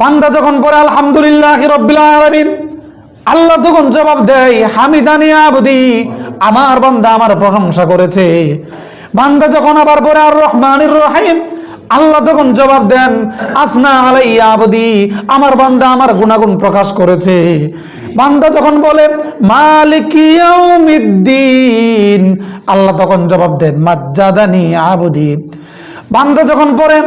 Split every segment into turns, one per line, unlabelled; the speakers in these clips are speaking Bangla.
বান্দা যখন পড়ে আলহামদুলিল্লাহি রাব্বিল আলামিন, আল্লাহ তখন জবাব দেয় হামিদানি আবদি, আমার বান্দা আমার প্রশংসা করেছে। বান্দা যখন আবার পড়ে আর রহমানির রহিম, আল্লাহ তখন জবাব দেন আসনা আলাইয়া আবদি, আমার বান্দা আমার গুণাগুণ প্রকাশ করেছে। বান্দা যখন বলে মালিকি ইয়াউমিদ্দিন, আল্লাহ তখন জবাব দেন মাজ্জাদানি আবদি। বান্দা যখন পড়ে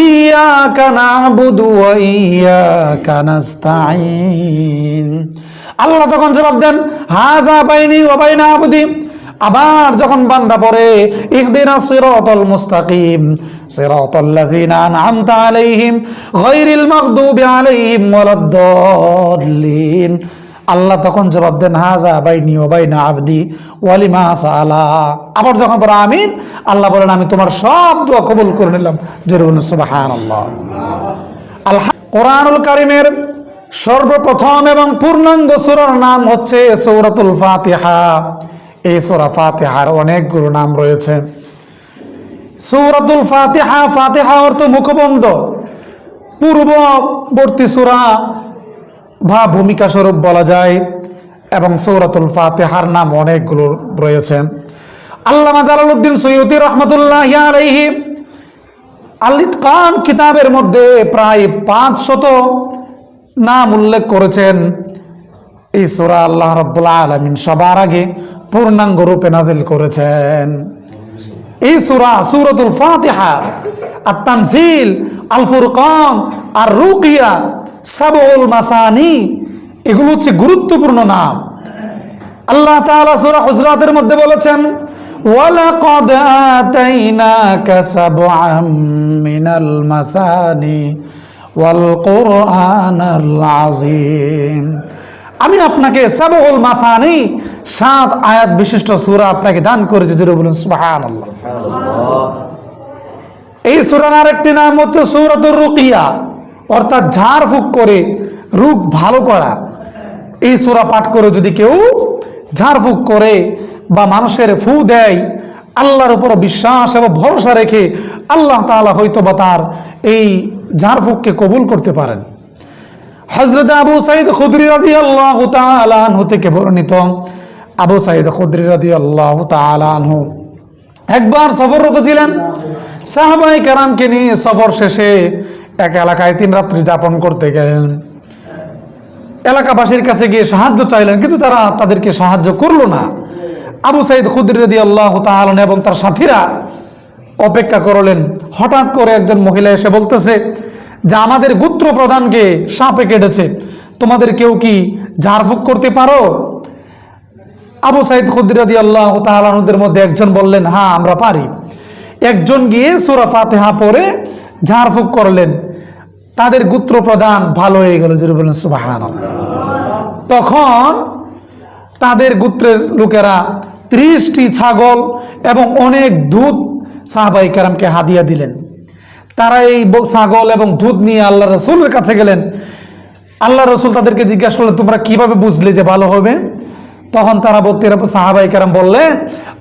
ইয়াকা না'বুদু ওয়া ইয়াকা নাস্তাঈন, আল্লাহ তখন জবাব দেন হাযা বাইনি ওয়া বাইনা আবদি। আবার যখন বান্দা পড়ে ইহদিনাস সিরাতাল মুস্তাকিম সিরাতাল লাযিনা আন'আমতা আলাইহিম গায়রিল মাগদুবি আলাইহিম ওয়ালাদ-দাল্লিন, আল্লাহ তখন জবাব দেন হাযা বাইনি ওয়া বাইনা আবদি ওয়া লিমা সাআলা। আবার যখন পড়ে আমিন, আল্লাহ বলেন আমি তোমার সব দোয়া কবুল করে নিলাম। জোরে বলুন সুবহানাল্লাহ। কোরআনুল কারীমের সর্বপ্রথম এবং পূর্ণাঙ্গ সূরার নাম হচ্ছে সূরাতুল ফাতিহা। এই সূরা ফাতিহার অনেকগুলো নাম রয়েছে। সূরাতুল ফাতিহা, ফাতিহা অর্থ মুখবন্ধ, পূর্ববর্তী সূরা বা ভূমিকা স্বরূপ বলা যায়, এবং সূরাতুল ফাতিহার নাম অনেকগুলো রয়েছে। আল্লামা জালালউদ্দিন সৈয়দী রহমাতুল্লাহি আলাইহি আল ইতকান কিতাবের মধ্যে প্রায় 500 নাম উল্লেখ করেছেন। এই সূরা আল্লাহ রাব্বুল আলামিন সবার আগে পূর্ণাঙ্গ রূপে নাজিল করেছেন। এই সূরা সূরাতুল ফাতিহা, আত-তানজিল, আল ফুরকান, আর রুকিয়া, সাবউল মাসানি, এগুলো হচ্ছে গুরুত্বপূর্ণ নাম। আল্লাহ তাআলা সূরা হুজরাতের মধ্যে বলেছেন ওয়ালাকাদ আতাইনাকা সাবআম মিনাল মাসানি ওয়াল কুরআনাল আযীম, আমি আপনাকে সাবউল মাসানি 7 আয়াত বিশিষ্ট সূরা আপনাকে দান করেছি। জোরে বলুন সুবহানাল্লাহ। এই সূরার আরেকটি নাম হচ্ছে সূরাতুর রুকিয়া, অর্থাৎ ঝাড়ফুঁক করে রোগ ভালো করা। এই সূরা পাঠ করে যদি কেউ ঝাড়ফুঁক করে বা মানুষের ফু দেয়, আল্লাহর উপর বিশ্বাস এবং ভরসা রেখে আল্লাহ তাআলা হয়তো বা তার এই ঝাড়ফুঁককে কবুল করতে পারেন। হযরত আবু সাঈদ খুদরি রাদিয়াল্লাহু তাআলা আনহু থেকে বর্ণিত, আবু সাঈদ খুদরি রাদিয়াল্লাহু তাআলা আনহু একবার সফররত ছিলেন। সাহাবায়ে কেরামকে নিয়ে সফর শেষে এক এলাকায় 3 রাত্রি যাপন করতে গেলেন। এলাকাবাসীর কাছে গিয়ে সাহায্য চাইলেন, কিন্তু তারা তাদেরকে সাহায্য করলো না। আবু সাঈদ খুদরি রাদিয়াল্লাহু তাআলা এবং তার সাথীরা অপেক্ষা করলেন। হঠাৎ করে একজন মহিলা এসে বলতেছে যে আমাদের গোত্র প্রধানকে সাপে কেটেছে, তোমাদের কেউ কি ঝাড়ফুঁক করতে পারো? আবু সাঈদ খুদরি রাদিয়াল্লাহু তাআলা আনহুদের মধ্যে একজন বললেন হ্যাঁ আমরা পারি। একজন গিয়ে সূরা ফাতিহা পড়ে ঝাড়ফুঁক করলেন, তাদের গোত্র প্রধান ভালো হয়ে গেল। জোরে বলেন সুবহানাল্লাহ। তখন তাদের গোত্রের লোকেরা 30টি ছাগল এবং অনেক দুধ সাহাবায়ে কেরামকে হাদিয়া দিলেন। তারা এই ছাগল এবং দুধ নিয়ে আল্লাহ রাসূলের কাছে গেলেন। আল্লাহ রাসূল তাদেরকে জিজ্ঞাসা করলেন তোমরা কিভাবে বুঝলে যে ভালো হবে? তখন তারা সাহাবায়ে কেরাম বললেন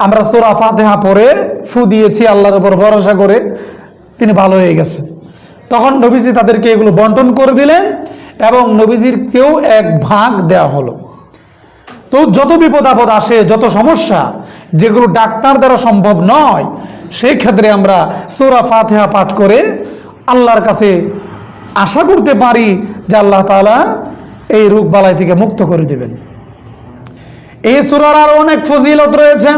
আমরা সূরা ফাতিহা পড়ে ফু দিয়েছি, আল্লাহর উপর ভরসা করে তিনি ভালো হয়ে গেছেন। তখন নবীজি তাদেরকে এগুলো বন্টন করে দিলেন এবং নবীজির কেউ এক ভাগ দেওয়া হলো। তো যত বিপদ আপদ আসে, যত সমস্যা যেগুলো ডাক্তার দ্বারা সম্ভব নয়, সেই ক্ষেত্রে আমরা সূরা ফাতিহা পাঠ করে আল্লাহর কাছে আশা করতে পারি যে আল্লাহ তাআলা এই রোগ বালাই থেকে মুক্ত করে দেবেন। এই সূরার আর অনেক ফজিলত রয়েছে।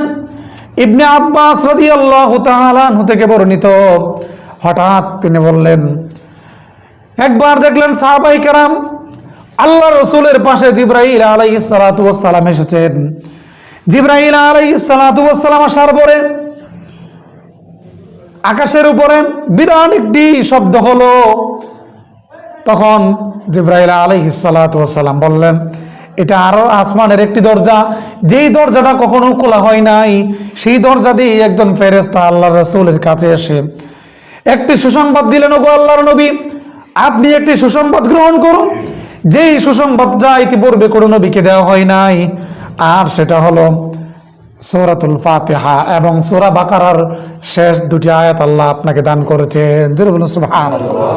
ইবনে আব্বাস রাদিয়াল্লাহু তাআলা আনহু থেকে বর্ণিত, হঠাৎ তিনি বললেন একবার দেখলেন সাহাবায়ে কেরাম আল্লাহ রাসূলের পাশে জিবরাইল আলাইহিস সালাতু ওয়াস সালাম এসেছেন। জিবরাইল আলাইহিস সালাতু ওয়াস সালাম আসার পরে আকাশের উপরে বিরাট একটি শব্দ হলো। তখন জিবরাইল আলাইহিস সালাতু ওয়াস সালাম বললেন এটা আরো আসমানের একটি দরজা, যেই দরজাটা কখনো খোলা হয় নাই। সেই দরজা দিয়ে একজন ফেরেশতা আল্লাহর রাসূলের কাছে এসে একটি সুসংবাদ দিলেন, ওগো আল্লাহর নবী আপনি একটি সুসংবাদ গ্রহণ করুন, যেই সুসংবাদটা ইতিপূর্বে কোনো নবীকে দেওয়া হয় নাই। আর সেটা হলো সূরাতুল ফাতিহা এবং সূরা বাকারার শেষ দুটি আয়াত আল্লাহ আপনাকে দান করেছেন। জোরে বলুন সুবহানাল্লাহ।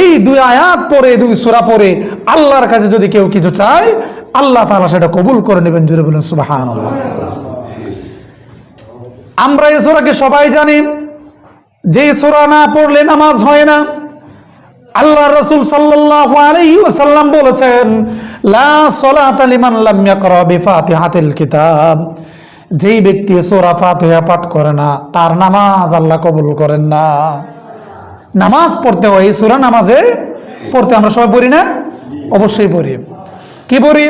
এই দুই আয়াত পরে, দুই সূরা পরে আল্লাহর কাছে যদি কেউ কিছু চায়, আল্লাহ তাআলা সেটা কবুল করে নেবেন। জোরে বলুন সুবহানাল্লাহ। আমরা এই সূরাকে সবাই জানি, যে সূরা না পড়লে নামাজ হয় না। আল্লাহ রাসূল সাল্লাল্লাহু আলাইহি ওয়াসাল্লাম বলেছেন, লা সালাতা লিমান লাম ইয়াকরা বিফাতিহাতিল কিতাব। যেই ব্যক্তি সূরা ফাতিহা পাঠ করে না, তার নামাজ আল্লাহ কবুল করেন না। নামাজ পড়তে হয়, এই সূরা নামাজে পড়তে আমরা সবাই পড়ি না? অবশ্যই পড়ি। কি পড়ি?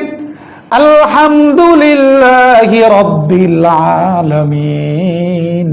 আলহামদুলিল্লাহি রাব্বিল আলামিন